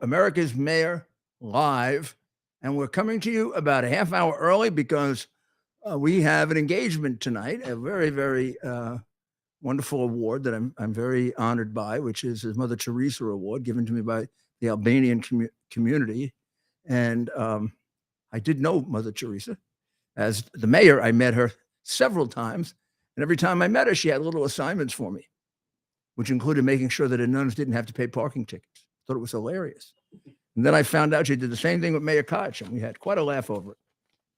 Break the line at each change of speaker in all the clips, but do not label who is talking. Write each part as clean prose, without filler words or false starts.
America's Mayor live, and we're coming to you about a half hour early because we have an engagement tonight, a very, very wonderful award that I'm very honored by, which is the Mother Teresa Award given to me by the Albanian community. And I did know Mother Teresa. As the mayor, I met her several times, and every time I met her, she had little assignments for me, which included making sure that the nuns didn't have to pay parking tickets. Thought it was hilarious. And then I found out she did the same thing with Mayor Koch, and we had quite a laugh over it.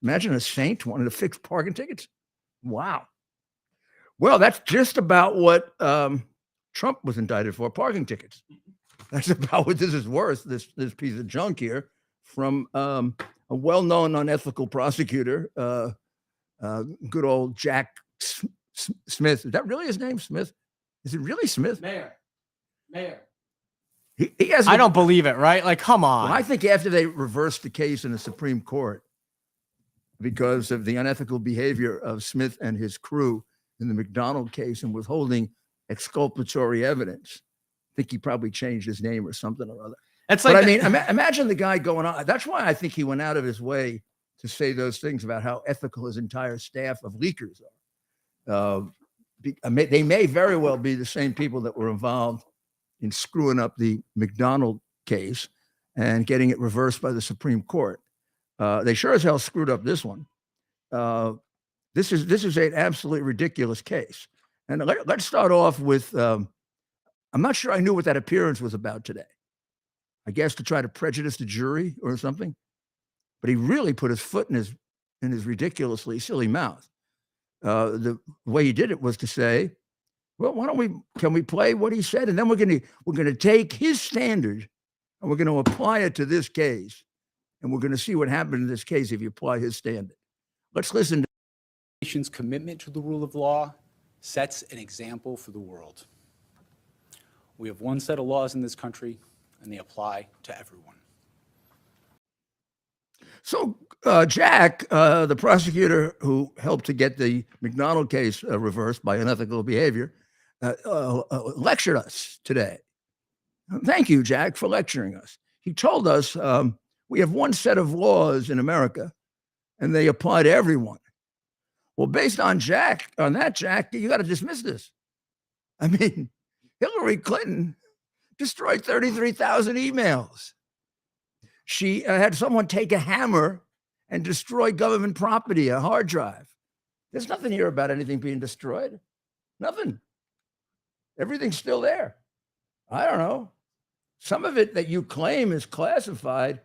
Imagine a saint wanting to fix parking tickets. Wow. Well, that's just about what Trump was indicted for, parking tickets. That's about what this is worth, this piece of junk here, from a well-known unethical prosecutor, good old Jack Smith. Is that really his name, Smith? Is it really Smith?
Mayor.
He has.
I don't believe it, right? Like, come on.
Well, I think after they reversed the case in the Supreme Court because of the unethical behavior of Smith and his crew in the McDonald case and withholding exculpatory evidence, I think he probably changed his name or something or other.
It's like,
but I mean, imagine the guy going on. That's why I think he went out of his way to say those things about how ethical his entire staff of leakers are. They may very well be the same people that were involved in screwing up the McDonald case and getting it reversed by the Supreme Court. They sure as hell screwed up this one. This is an absolutely ridiculous case. And let's start off with, I'm not sure I knew what that appearance was about today. I guess to try to prejudice the jury or something. But he really put his foot in his ridiculously silly mouth. The way he did it was to say, well, can we play what he said? And then we're going to take his standard and we're going to apply it to this case. And we're going to see what happened in this case if you apply his standard. Let's listen to
the nation's commitment to the rule of law sets an example for the world. We have one set of laws in this country, and they apply to everyone.
So Jack, the prosecutor who helped to get the McDonald case reversed by unethical behavior, lectured us today. Thank you, Jack, for lecturing us. He told us we have one set of laws in America, and they apply to everyone. Well, based on that, Jack, you got to dismiss this. I mean, Hillary Clinton destroyed 33,000 emails. She had someone take a hammer and destroy government property, a hard drive. There's nothing here about anything being destroyed. Nothing. Everything's still there. I don't know. Some of it that you claim is classified,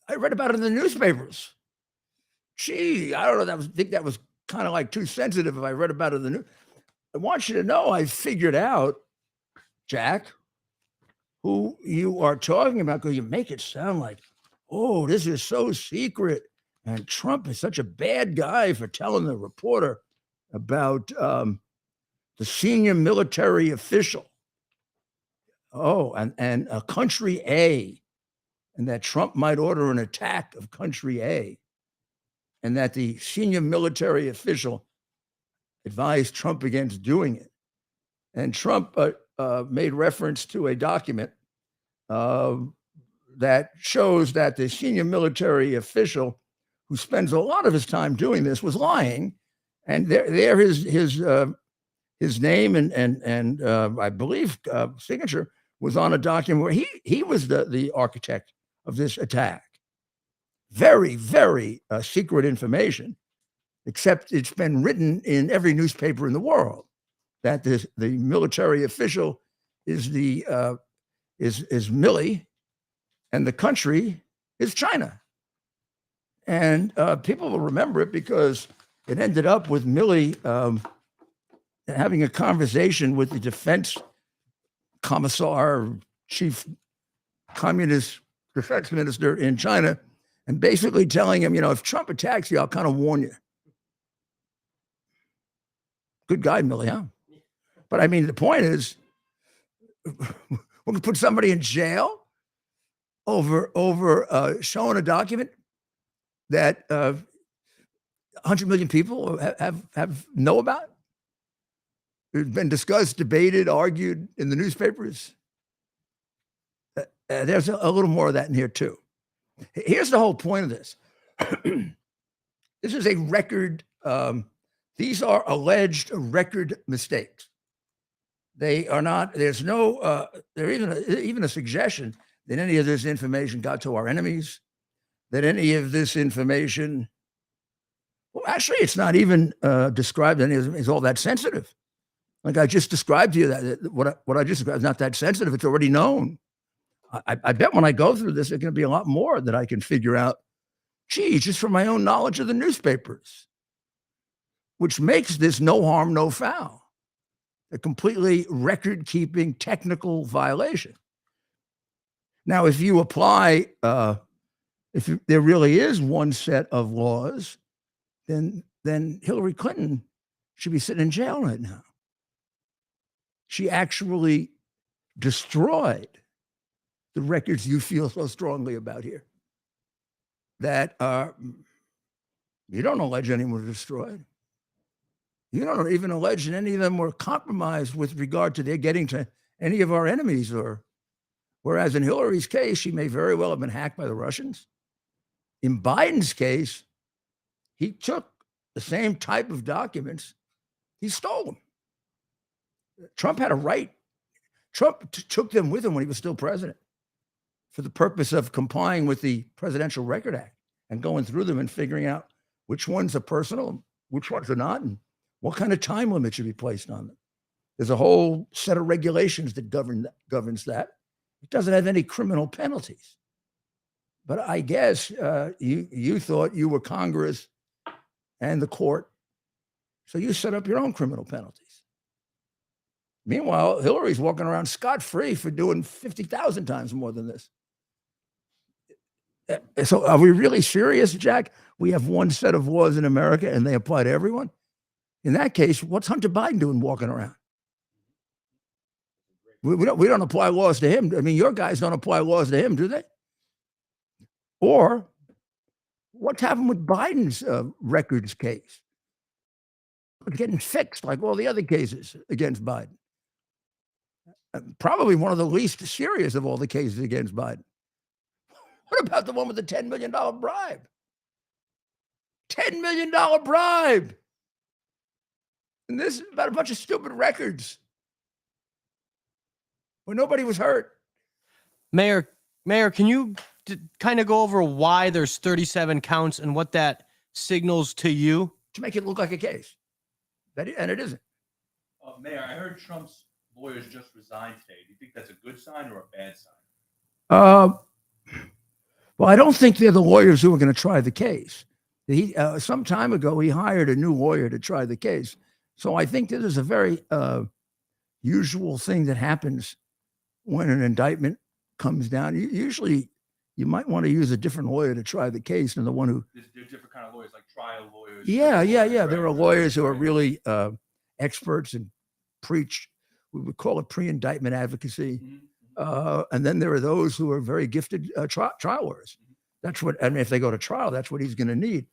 I read about it in the newspapers. Gee, I don't know. I think that was kind of like too sensitive if I read about it in the news. I want you to know I figured out, Jack, who you are talking about, because you make it sound like, oh, this is so secret. And Trump is such a bad guy for telling the reporter about the senior military official. Oh, and a country A, and that Trump might order an attack of country A, and that the senior military official advised Trump against doing it. And Trump made reference to a document that shows that the senior military official who spends a lot of his time doing this was lying. And there his name and I believe signature was on a document where he was the architect of this attack. Very, very secret information, except it's been written in every newspaper in the world that the military official is is Millie, and the country is China. And people will remember it because it ended up with Millie having a conversation with the defense commissar, chief communist defense minister in China, and basically telling him, if Trump attacks you, I'll kind of warn you. Good guy, Millie, huh? But I mean, the point is, we're going to put somebody in jail over showing a document that 100 million people have know about. It's been discussed, debated, argued in the newspapers. there's a little more of that in here too. Here's the whole point of this. This is a record. These are alleged record mistakes. They are not. There's no. There even a suggestion that any of this information got to our enemies. That any of this information. Well, actually, it's not even described as all that sensitive. Like I just described to you, that what I just described is not that sensitive. It's already known. I bet when I go through this, there's going to be a lot more that I can figure out. Gee, just from my own knowledge of the newspapers, which makes this no harm, no foul, a completely record-keeping technical violation. Now, if you apply, there really is one set of laws, then Hillary Clinton should be sitting in jail right now. She actually destroyed the records you feel so strongly about here. That you don't allege anyone was destroyed. You don't even allege that any of them were compromised with regard to their getting to any of our enemies. Whereas in Hillary's case, she may very well have been hacked by the Russians. In Biden's case, he took the same type of documents, he stole them. Trump had a right. Trump took them with him when he was still president for the purpose of complying with the Presidential Record Act and going through them and figuring out which ones are personal, which ones are not, and what kind of time limit should be placed on them. There's a whole set of regulations that governs that. It doesn't have any criminal penalties. But I guess you thought you were Congress and the court, so you set up your own criminal penalties. Meanwhile, Hillary's walking around scot-free for doing 50,000 times more than this. So are we really serious, Jack? We have one set of laws in America and they apply to everyone? In that case, what's Hunter Biden doing walking around? We don't apply laws to him. I mean, your guys don't apply laws to him, do they? Or what's happened with Biden's records case? It's getting fixed like all the other cases against Biden. Probably one of the least serious of all the cases against Biden. What about the one with the $10 million bribe? $10 million bribe. And this is about a bunch of stupid records where nobody was hurt.
Mayor, can you kind of go over why there's 37 counts and what that signals to you?
To make it look like a case. And it isn't.
Mayor, I heard Trump's lawyers just resigned today. Do you think that's a good sign or a bad sign?
Well, I don't think they're the lawyers who are going to try the case. Some time ago, he hired a new lawyer to try the case. So I think this is a very usual thing that happens when an indictment comes down. Usually, you might want to use a different lawyer to try the case than the one who.
There's different kind of lawyers, like trial lawyers.
Yeah.
Right?
There are lawyers who are really experts and preach. We would call it pre-indictment advocacy. Mm-hmm. And then there are those who are very gifted trial lawyers. That's what, I mean, if they go to trial, that's what he's going to need.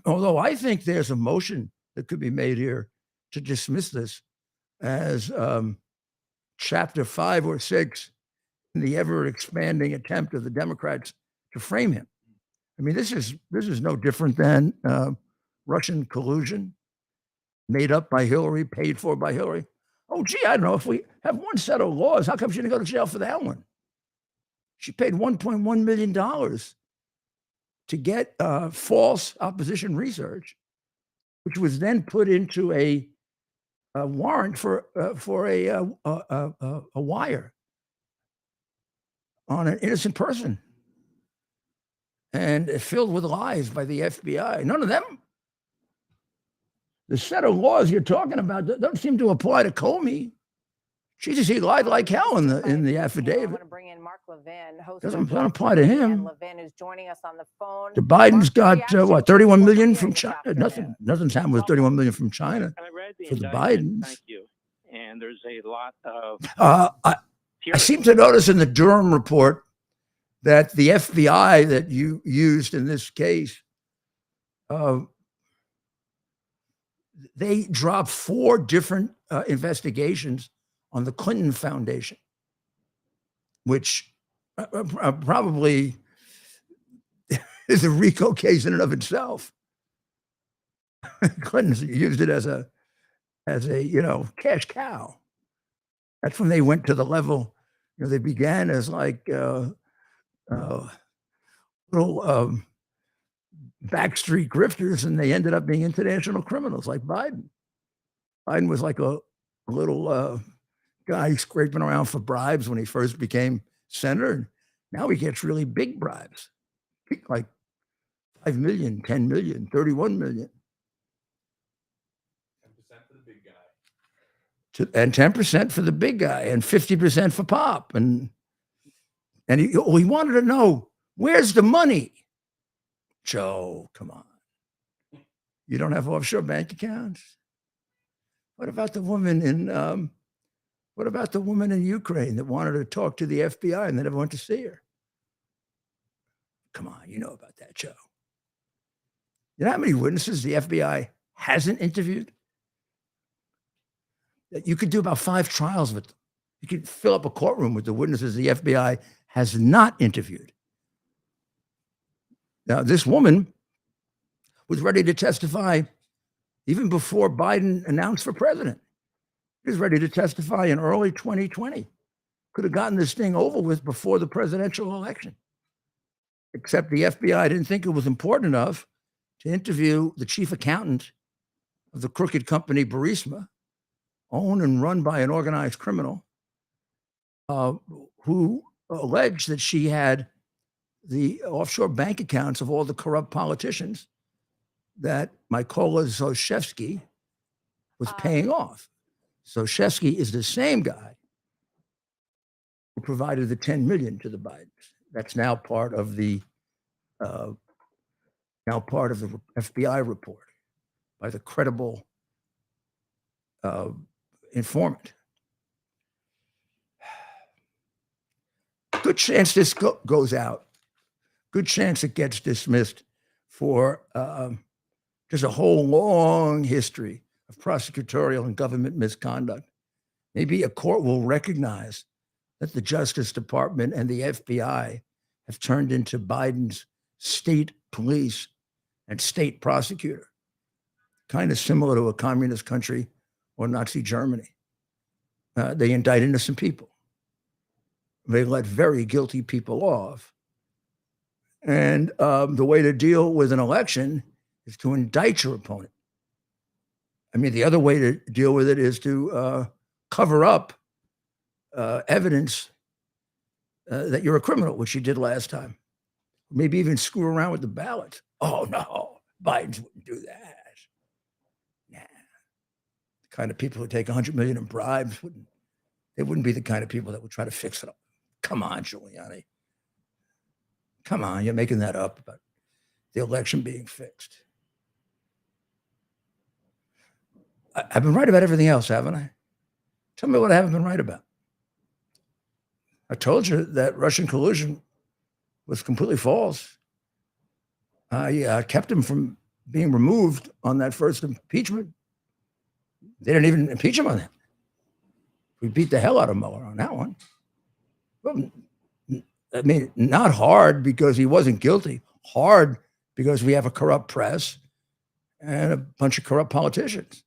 Although I think there's a motion that could be made here to dismiss this as chapter 5 or 6 in the ever-expanding attempt of the Democrats to frame him. I mean, this is no different than Russian collusion made up by Hillary, paid for by Hillary. Oh, gee, I don't know. If we have one set of laws, how come she didn't go to jail for that one? She paid $1.1 million to get false opposition research, which was then put into a warrant for a wire on an innocent person, and filled with lies by the FBI. None of them. The set of laws you're talking about don't seem to apply to Comey. Jesus, he lied like hell in the affidavit.
I want to bring in Mark Levin, host
Doesn't
of
apply to him.
Levin is joining us on the phone.
The Biden's got what, 31 million from China? Nothing's happened with 31 million from China
I read the
for the
indictment.
Bidens.
Thank you. And there's a lot of.
I seem to notice in the Durham report that the FBI that you used in this case, they dropped 4 different investigations on the Clinton Foundation, which probably is a RICO case in and of itself. Clinton used it as a cash cow. That's when they went to the level. They began as like little backstreet grifters, and they ended up being international criminals like Biden. Biden was like a little guy scraping around for bribes when he first became senator. And now he gets really big bribes, like 5 million, 10 million, 31 million.
10% for the big guy.
And 10% for the big guy and 50% for Pop. And he wanted to know, where's the money? Joe, come on. You don't have offshore bank accounts? What about the woman in Ukraine that wanted to talk to the FBI and they never went to see her? Come on, you know about that, Joe. You know how many witnesses the FBI hasn't interviewed? That you could do about 5 trials with them. You could fill up a courtroom with the witnesses the FBI has not interviewed. Now, this woman was ready to testify even before Biden announced for president. She was ready to testify in early 2020. Could have gotten this thing over with before the presidential election. Except the FBI didn't think it was important enough to interview the chief accountant of the crooked company Burisma, owned and run by an organized criminal, who alleged that she had the offshore bank accounts of all the corrupt politicians that Mykola Zlochevsky was paying off. Zlochevsky is the same guy who provided the 10 million to the Bidens. That's now part of the FBI report by the credible informant. Good chance this goes out. Good chance it gets dismissed for there's a whole long history of prosecutorial and government misconduct. Maybe a court will recognize that the Justice Department and the FBI have turned into Biden's state police and state prosecutor, kind of similar to a communist country or Nazi Germany. They indict innocent people. They let very guilty people off. And the way to deal with an election is to indict your opponent. I mean, the other way to deal with it is to cover up evidence that you're a criminal, which you did last time. Maybe even screw around with the ballots. Oh, no, Biden wouldn't do that. Nah. The kind of people who take 100 million in bribes wouldn't be the kind of people that would try to fix it up. Come on, Giuliani. Come on, you're making that up about the election being fixed. I've been right about everything else, haven't I? Tell me what I haven't been right about. I told you that Russian collusion was completely false. I kept him from being removed on that first impeachment. They didn't even impeach him on that. We beat the hell out of Mueller on that one. Well, I mean, not hard because he wasn't guilty. Hard because we have a corrupt press and a bunch of corrupt politicians.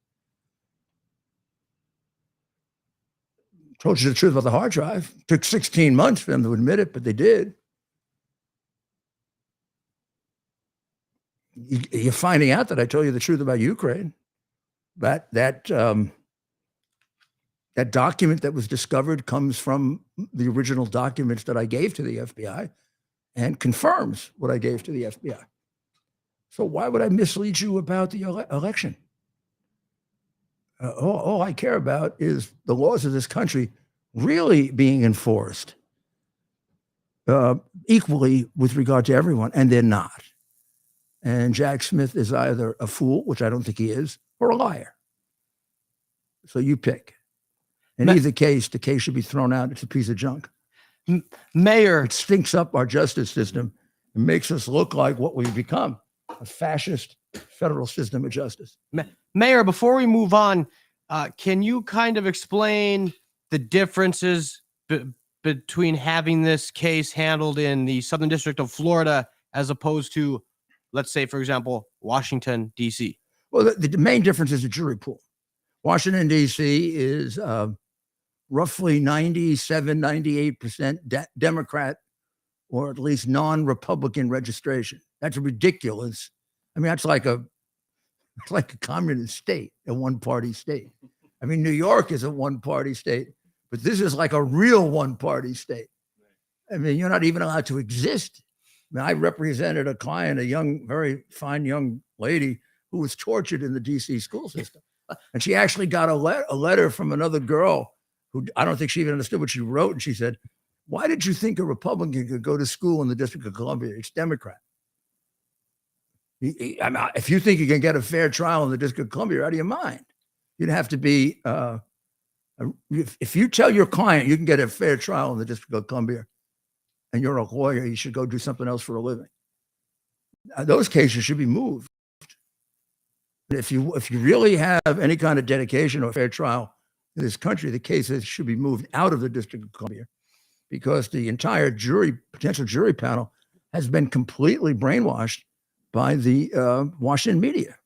Told you the truth about the hard drive. Took 16 months for them to admit it, but they did. You're finding out that I told you the truth about Ukraine. That document that was discovered comes from the original documents that I gave to the FBI and confirms what I gave to the FBI. So why would I mislead you about the election? All I care about is the laws of this country really being enforced equally with regard to everyone, and they're not. And Jack Smith is either a fool, which I don't think he is, or a liar. So you pick. In either case, the case should be thrown out. It's a piece of junk.
Mayor,
It stinks up our justice system and makes us look like what we've become, a fascist federal system of justice.
Mayor, before we move on, can you kind of explain the differences between having this case handled in the Southern District of Florida as opposed to, let's say, for example, Washington, D.C.?
Well, the main difference is the jury pool. Washington, D.C. is roughly 97, 98% Democrat, or at least non-Republican registration. That's ridiculous. I mean, it's like a communist state, a one-party state. I mean, New York is a one-party state, but this is like a real one-party state. I mean, you're not even allowed to exist. I mean, I represented a client, a young, very fine young lady who was tortured in the DC school system. And she actually got a letter from another girl who, I don't think she even understood what she wrote. And she said, "Why did you think a Republican could go to school in the District of Columbia? It's Democrat. I mean, if you think you can get a fair trial in the District of Columbia, you're out of your mind. You'd have to be, if you tell your client you can get a fair trial in the District of Columbia and you're a lawyer, you should go do something else for a living. Those cases should be moved. If you really have any kind of dedication or fair trial in this country, the cases should be moved out of the District of Columbia, because the entire potential jury panel has been completely brainwashed by the Washington media.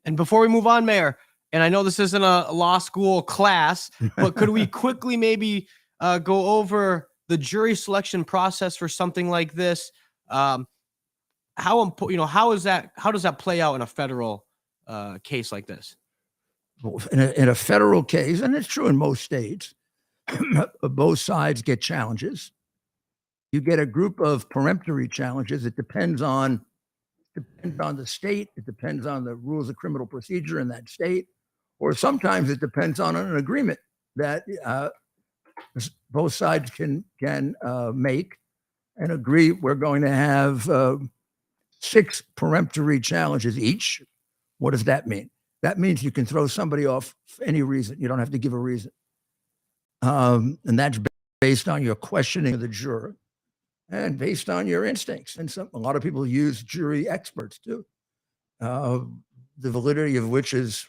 And before we move on, Mayor, and I know this isn't a law school class, but could we quickly maybe go over the jury selection process for something like this? How does that play out in a federal case like this?
In a federal case, and it's true in most states, both sides get challenges. You get a group of peremptory challenges. It depends on the state. It depends on the rules of criminal procedure in that state, or sometimes it depends on an agreement that both sides can make and agree. We're going to have 6 peremptory challenges each. What does that mean? That means you can throw somebody off for any reason. You don't have to give a reason. And that's based on your questioning of the juror and based on your instincts. And a lot of people use jury experts too. The validity of which is,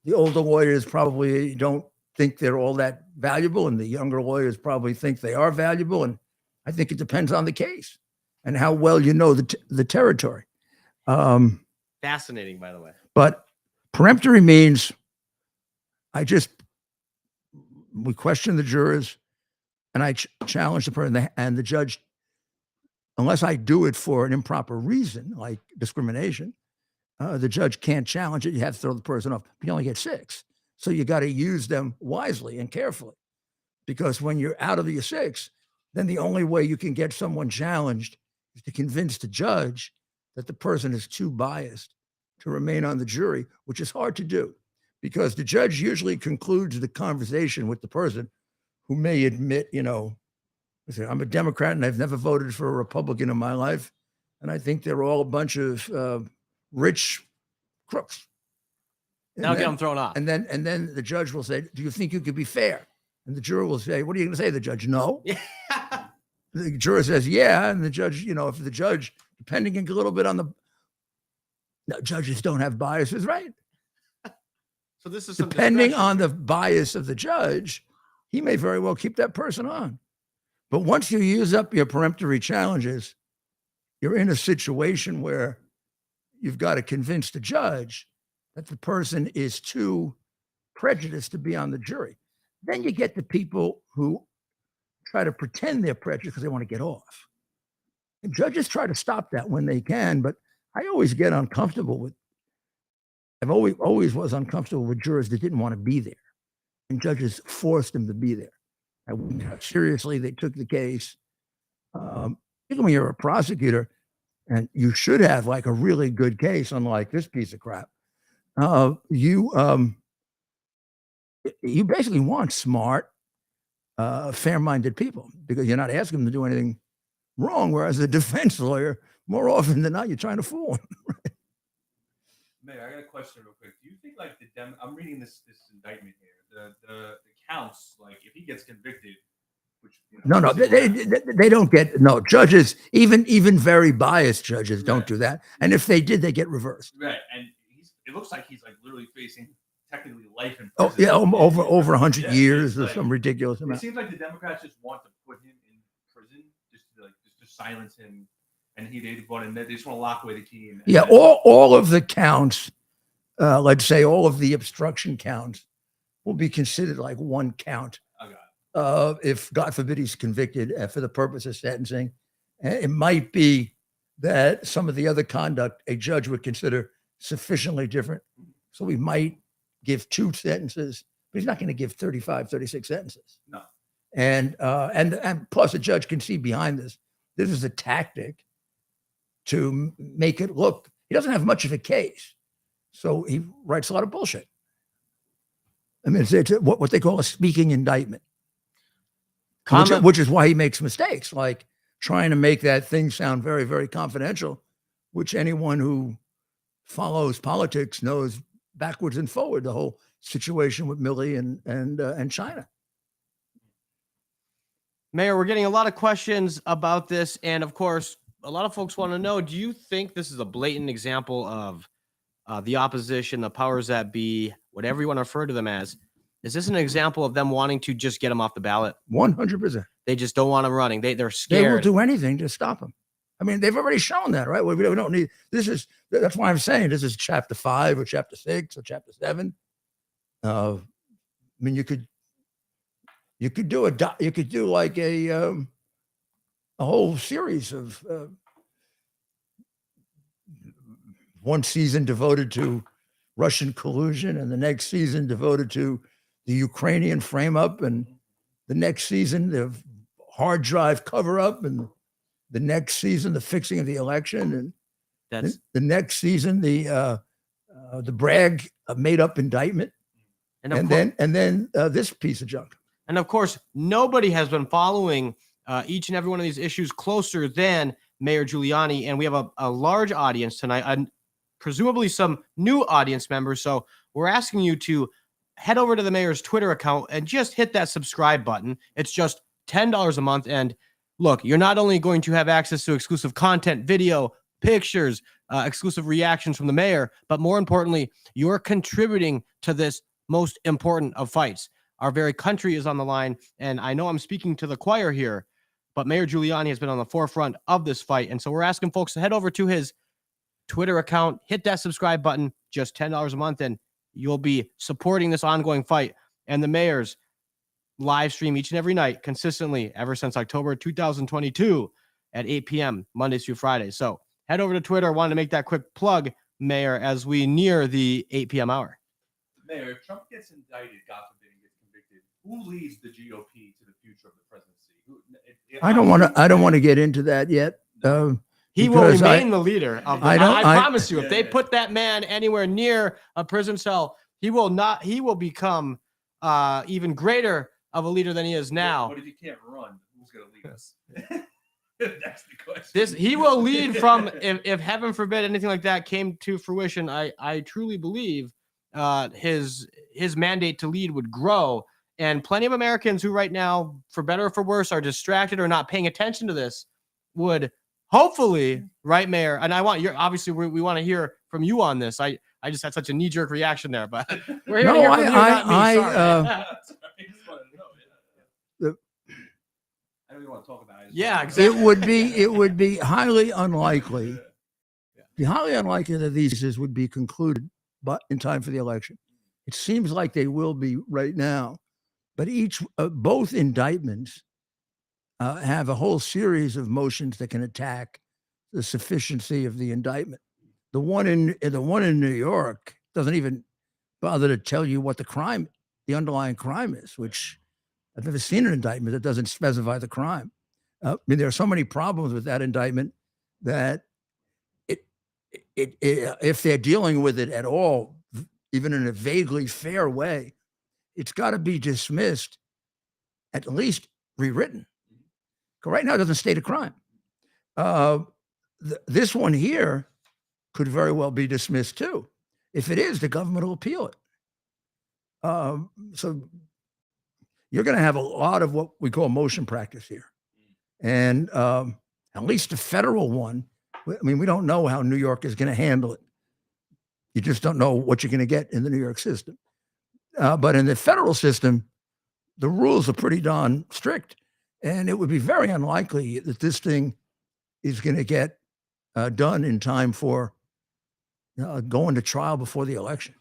the older lawyers probably don't think they're all that valuable, and the younger lawyers probably think they are valuable. And I think it depends on the case and how well you know the territory.
Fascinating, by the way.
But peremptory means we question the jurors and I challenge the person, and the judge, unless I do it for an improper reason, like discrimination, the judge can't challenge it. You have to throw the person off. You only get 6. So you got to use them wisely and carefully, because when you're out of your 6, then the only way you can get someone challenged is to convince the judge that the person is too biased to remain on the jury, which is hard to do, because the judge usually concludes the conversation with the person who may admit, I'm a Democrat and I've never voted for a Republican in my life, and I think they're all a bunch of rich crooks.
Now get them thrown off.
And then the judge will say, "Do you think you could be fair?" And the juror will say, "What are you going to say?" The judge, "No." The juror says, "Yeah." And the judge, if the judge, depending a little bit on judges don't have biases, right?
So this is
depending on the bias of the judge, he may very well keep that person on. But once you use up your peremptory challenges, you're in a situation where you've got to convince the judge that the person is too prejudiced to be on the jury. Then you get the people who try to pretend they're prejudiced because they want to get off. And judges try to stop that when they can, but I always get uncomfortable with, I've always was uncomfortable with jurors that didn't want to be there, and judges forced them to be there. I wouldn't know how seriously they took the case. Even when you're a prosecutor, and you should have like a really good case, unlike this piece of crap, you basically want smart, fair-minded people, because you're not asking them to do anything wrong. Whereas a defense lawyer, more often than not, you're trying to fool them.
Mayor, I got a question real quick. Do you think like I'm reading this indictment here, the counts, like if he gets convicted, which
No, they don't get, no, judges, even very biased judges don't do that. And if they did, they get reversed.
Right, and it looks like he's like literally facing technically life in
Oh,
prison.
yeah, over 100
Yeah,
years
it's
or
like-
some ridiculous
It
amount.
seems like the Democrats just want to put him in prison just to silence him, and they just want to lock away the key. And
Yeah,
and-
all of the counts, let's say all of the obstruction counts, will be considered like one count.
I got it.
If God forbid he's convicted for the purpose of sentencing. It might be that some of the other conduct a judge would consider sufficiently different. So we might give 2 sentences, but he's not going to give 35, 36 sentences.
No.
And plus a judge can see behind this. This is a tactic to make it look, he doesn't have much of a case. So he writes a lot of bullshit. I mean, it's what they call a speaking indictment, which is why he makes mistakes, like trying to make that thing sound very, very confidential, which anyone who follows politics knows backwards and forward, the whole situation with Milley and China.
Mayor, we're getting a lot of questions about this. And of course, a lot of folks want to know, do you think this is a blatant example of the opposition, the powers that be, whatever you want to refer to them as? Is this an example of them wanting to just get him off the ballot?
100%.
They just don't want him running. They're
They will
scared.
do anything to stop him. I mean, they've already shown that, right? We don't need, that's why I'm saying this is chapter 5 or chapter 6 or chapter 7. I mean, you could do like a whole series of one season devoted to Russian collusion, and the next season devoted to the Ukrainian frame up, and the next season the hard drive cover up, and the next season the fixing of the election, and
That's
the next season the Bragg made up indictment, and then this piece of junk.
And of course, nobody has been following each and every one of these issues closer than Mayor Giuliani. And we have a large audience tonight, and presumably some new audience members. So we're asking you to head over to the mayor's Twitter account and just hit that subscribe button. It's just $10 a month. And look, you're not only going to have access to exclusive content, video, pictures, exclusive reactions from the mayor, but more importantly, you're contributing to this most important of fights. Our very country is on the line, and I know I'm speaking to the choir here, but Mayor Giuliani has been on the forefront of this fight. And so we're asking folks to head over to his Twitter account, hit that subscribe button, just $10 a month, and you'll be supporting this ongoing fight. And the mayor's live stream each and every night consistently ever since October 2022 at 8 p.m. Mondays through Fridays. So head over to Twitter. I wanted to make that quick plug, Mayor, as we near the 8 p.m. hour.
Mayor, if Trump gets indicted, God forbid, and gets convicted, who leads the GOP to the future of the presidency?
I don't want to get into that yet.
He will
Because
remain the leader of the,
I
promise you, if they
Yeah.
put that man anywhere near a prison cell, he will become even greater of a leader than he is now.
But if he can't run, who's going to lead us? That's the question.
He will lead from, if heaven forbid anything like that came to fruition, I truly believe his mandate to lead would grow. And plenty of Americans who right now, for better or for worse, are distracted or not paying attention to this would hopefully, right, Mayor? And obviously we want to hear from you on this. I just had such a knee-jerk reaction there, but we're here to hear from you, not me. Sorry.
I don't even want to talk about it.
Yeah, exactly.
It would be highly unlikely. Be highly unlikely that these cases would be concluded, but in time for the election. It seems like they will be right now, but both indictments have a whole series of motions that can attack the sufficiency of the indictment. The one in New York doesn't even bother to tell you what the underlying crime is, which I've never seen an indictment that doesn't specify the crime. I mean, there are so many problems with that indictment that if they're dealing with it at all, even in a vaguely fair way, it's got to be dismissed, at least rewritten. Right now, it doesn't state a crime. This one here could very well be dismissed too. If it is, the government will appeal it. So you're going to have a lot of what we call motion practice here. And at least the federal one, I mean, we don't know how New York is going to handle it. You just don't know what you're going to get in the New York system. But in the federal system, the rules are pretty darn strict, and it would be very unlikely that this thing is going to get done in time for going to trial before the election.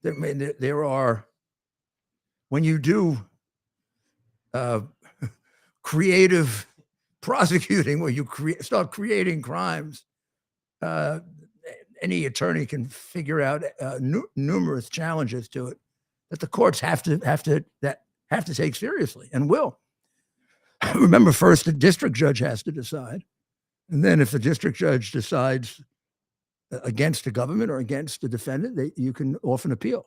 There are, when you do creative prosecuting, where you start creating crimes, any attorney can figure out numerous challenges to it that the courts have to take seriously, and will. Remember, first the district judge has to decide, and then if the district judge decides against the government or against the defendant, you can often appeal.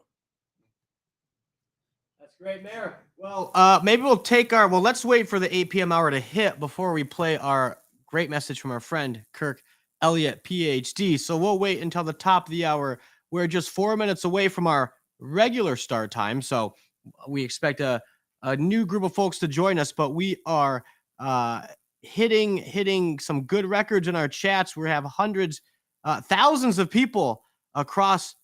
That's great, Mayor. Well, maybe we'll take well, let's wait for the 8 p.m. hour to hit before we play our great message from our friend Kirk Elliott, PhD. So we'll wait until the top of the hour. We're just 4 minutes away from our regular start time. So we expect a new group of folks to join us, but we are hitting some good records in our chats. We have hundreds, thousands of people across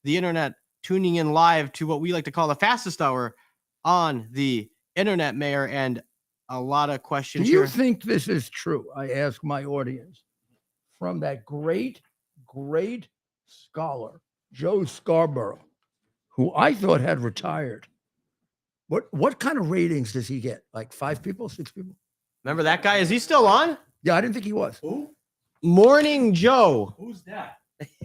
the internet tuning in live to what we like to call the fastest hour on the internet, Mayor, and a lot of questions.
Do you
here.
think this is true? I ask my audience. From that great scholar, Joe Scarborough, who I thought had retired. What kind of ratings does he get? Like 5 people, 6 people?
Remember that guy? Is he still on?
Yeah, I didn't think he was.
Who?
Morning Joe.
Who's that?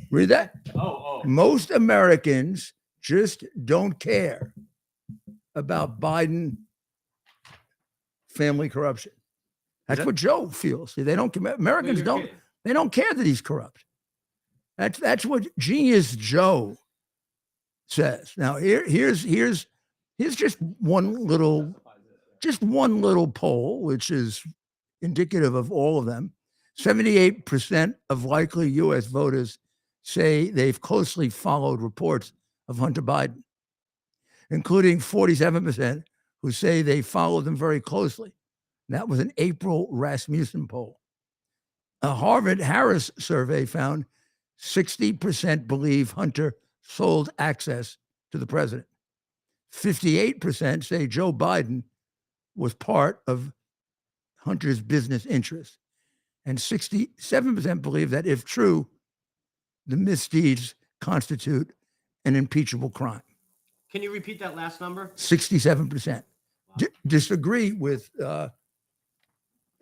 Read that?
Oh.
Most Americans just don't care about Biden family corruption. That's what Joe feels. See, they don't. Americans don't. They don't care that he's corrupt. That's what Genius Joe says. Now here's just one little poll, which is indicative of all of them. 78% of likely U.S. voters say they've closely followed reports of Hunter Biden, including 47% who say they followed them very closely. And that was an April Rasmussen poll. A Harvard-Harris survey found 60% believe Hunter sold access to the president. 58% say Joe Biden was part of Hunter's business interests. And 67% believe that, if true, the misdeeds constitute an impeachable crime.
Can you repeat that last number?
67%. Disagree with the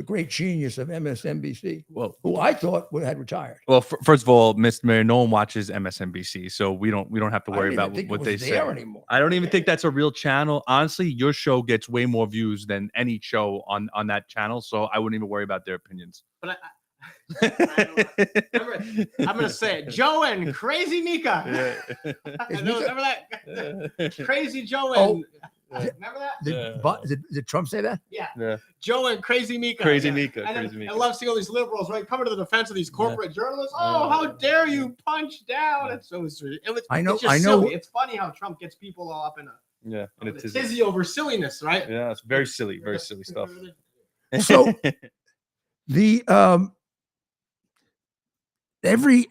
great genius of MSNBC, who I thought had retired.
Well, first of all, Mr. Mayor, no one watches MSNBC, so we don't have to worry about what they say
anymore.
I don't even think that's a real channel. Honestly, your show gets way more views than any show on that channel, so I wouldn't even worry about their opinions.
But remember, I'm going to say it. Joe and Crazy Mika. Remember that? Crazy Joe and... remember that?
Did Trump say that?
Yeah. Joe and Crazy Mika.
Crazy Mika.
I love seeing all these liberals, right, coming to the defense of these corporate journalists. Oh, how dare you punch down? It's so sweet.
I know.
Silly. It's funny how Trump gets people all up in
in a
tizzy over silliness, right?
Yeah, it's very silly stuff.
So the every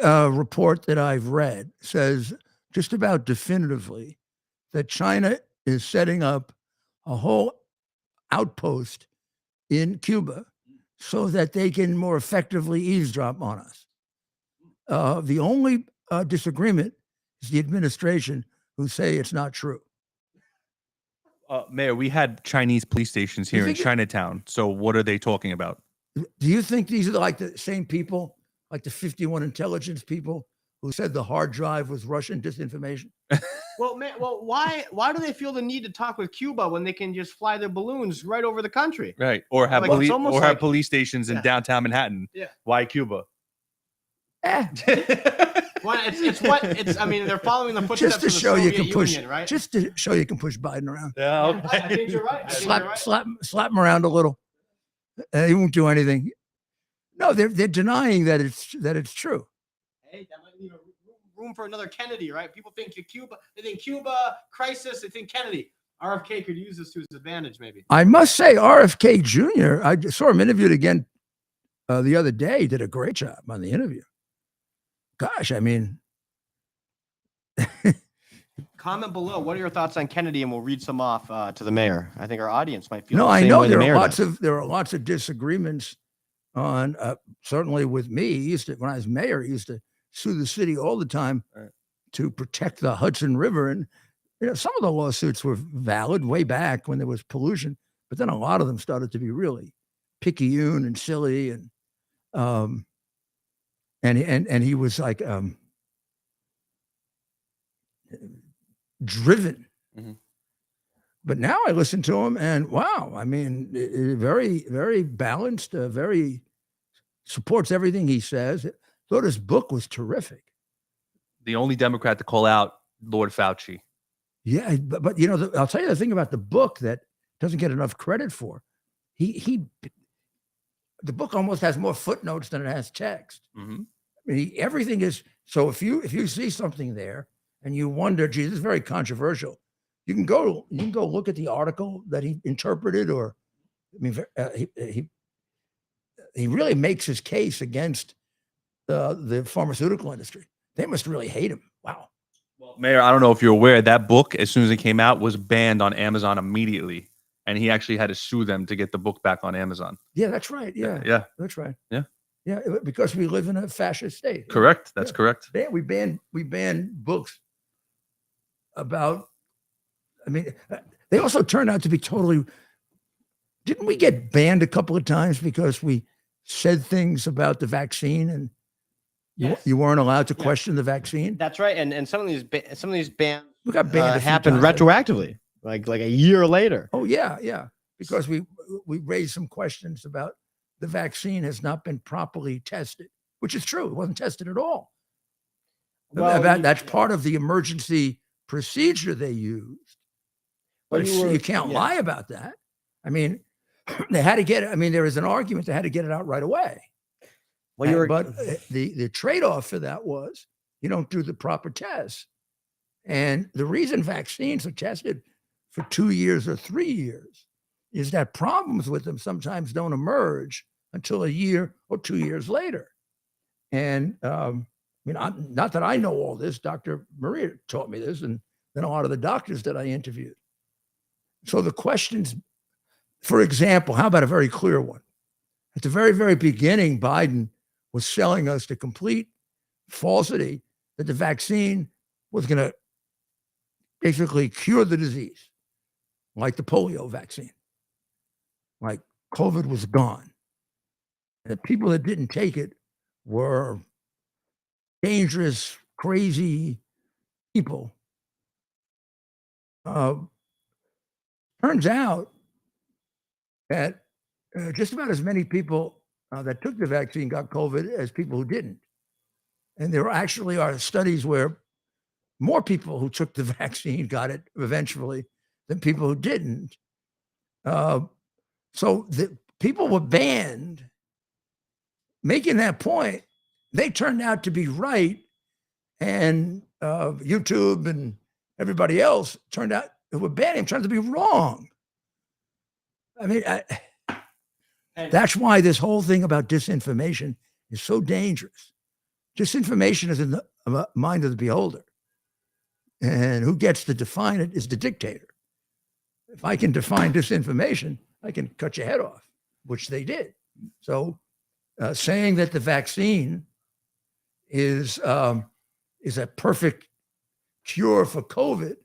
report that I've read says just about definitively that China is setting up a whole outpost in Cuba so that they can more effectively eavesdrop on us. The only disagreement is the administration, who say it's not true.
Mayor, we had Chinese police stations here in Chinatown. So what are they talking about?
Do you think these are like the same people, like the 51 intelligence people who said the hard drive was Russian disinformation?
Well, man, why do they feel the need to talk with Cuba when they can just fly their balloons right over the country?
Right. Or have
Like,
police stations in downtown Manhattan.
Yeah.
Why Cuba?
Well, it's I mean, they're following the footsteps
Just to
of the
show you
Soviet
can push,
Union, right?
just to show you can push Biden around.
Yeah. Okay.
I think you're right.
Slap him around a little. He won't do anything. No, they're denying that it's true.
Hey, that might leave room for another Kennedy, right? People think Cuba. They think Cuba crisis. They think Kennedy. RFK could use this to his advantage, maybe.
I must say, RFK Jr., I saw him interviewed again the other day. Did a great job on the interview. Gosh, I mean,
Comment below. What are your thoughts on Kennedy? And we'll read some off to the mayor. I think our audience might feel
No,
the
I
same
know
way the
there
mayor
are lots
does.
of disagreements on certainly with me. He used to, when I was mayor, he used to sue the city all the time
Right.
to protect the Hudson River, and some of the lawsuits were valid way back when there was pollution, but then a lot of them started to be really picayune and silly, and he was like driven.
Mhm.
But now I listen to him, and wow, I mean, very, very balanced, very supports everything he says. Thought his book was terrific.
The only Democrat to call out Lord Fauci.
Yeah, but I'll tell you the thing about the book that doesn't get enough credit for. The book almost has more footnotes than it has text.
Mm-hmm.
I mean, everything is so. If you see something there and you wonder, gee, this is very controversial, you can go look at the article that he interpreted, or I mean, he really makes his case against the pharmaceutical industry. They must really hate him. Wow.
Well, Mayor, I don't know if you're aware, that book, as soon as it came out, was banned on Amazon immediately. And he actually had to sue them to get the book back on Amazon.
Yeah, that's right. Yeah,
Yeah.
that's right.
Yeah.
Yeah, because we live in a fascist state.
Correct. That's
Yeah.
correct.
We banned books about. I mean, they also turned out to be totally. Didn't we get banned a couple of times because we said things about the vaccine, and
Yes.
you weren't allowed to
Yeah.
question the vaccine?
That's right. And some of these bans
We got banned. A few
happened
times.
retroactively, like a year later.
Oh yeah, yeah. Because we raised some questions about the vaccine has not been properly tested, which is true. It wasn't tested at all.
Well,
That's part of the emergency procedure they used.
Well,
But
you
you can't
yeah.
lie about that. I mean, they had to get it. I mean, there was an argument they had to get it out right away.
Well, you were,
But the trade-off for that was you don't do the proper tests. And the reason vaccines are tested for 2 years or 3 years is that problems with them sometimes don't emerge until a year or 2 years later. And I mean, not that I know all this. Dr. Maria taught me this, and then a lot of the doctors that I interviewed. So the questions, for example, how about a very clear one? At the very, very beginning, Biden was selling us the complete falsity that the vaccine was going to basically cure the disease, like the polio vaccine, like COVID was gone. And the people that didn't take it were dangerous, crazy people. Turns out that just about as many people that took the vaccine got COVID as people who didn't. And there actually are studies where more people who took the vaccine got it eventually than people who didn't. So the people were banned. Making that point, they turned out to be right, and YouTube and everybody else turned out who were banning him turned out to be wrong. I mean, that's why this whole thing about disinformation is so dangerous. Disinformation is in the mind of the beholder. And who gets to define it is the dictator. If I can define disinformation, I can cut your head off, which they did. So saying that the vaccine is a perfect cure for COVID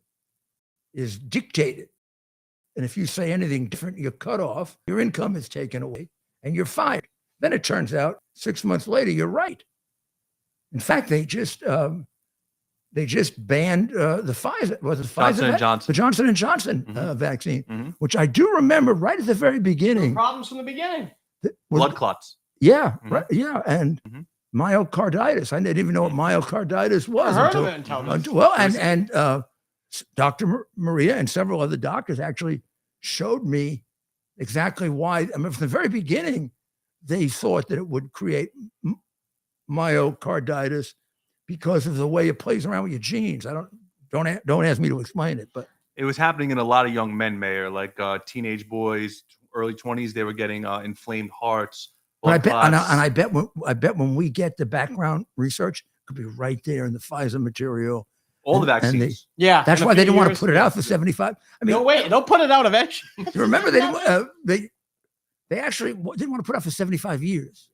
is dictated. And if you say anything different, you're cut off, your income is taken away, and you're fired. Then it turns out 6 months later, you're right. In fact, they just banned the Pfizer, was it Pfizer?
Johnson.
The Johnson & Johnson vaccine, which I do remember right at the very beginning.
problems from the beginning.
Blood clots.
Yeah, right. Yeah, and myocarditis. I didn't even know what myocarditis was.
I heard of it until this.
Well, and Dr. Maria and several other doctors actually showed me exactly why. I mean, from the very beginning, they thought that it would create myocarditis because of the way it plays around with your genes. Don't ask me to explain it, but
It was happening in a lot of young men, Mayor, like teenage boys, early 20s. They were getting inflamed hearts.
I
blood
bet,
clots.
and I bet when we get the background research, it could be right there in the Pfizer material.
All the
And they-
vaccines.
Yeah.
That's
in a
why they
few
didn't want to
years,
put it
yeah.
out for 75. I mean,
No, wait, they'll put it out eventually.
you remember they actually didn't want to put it out for 75 years.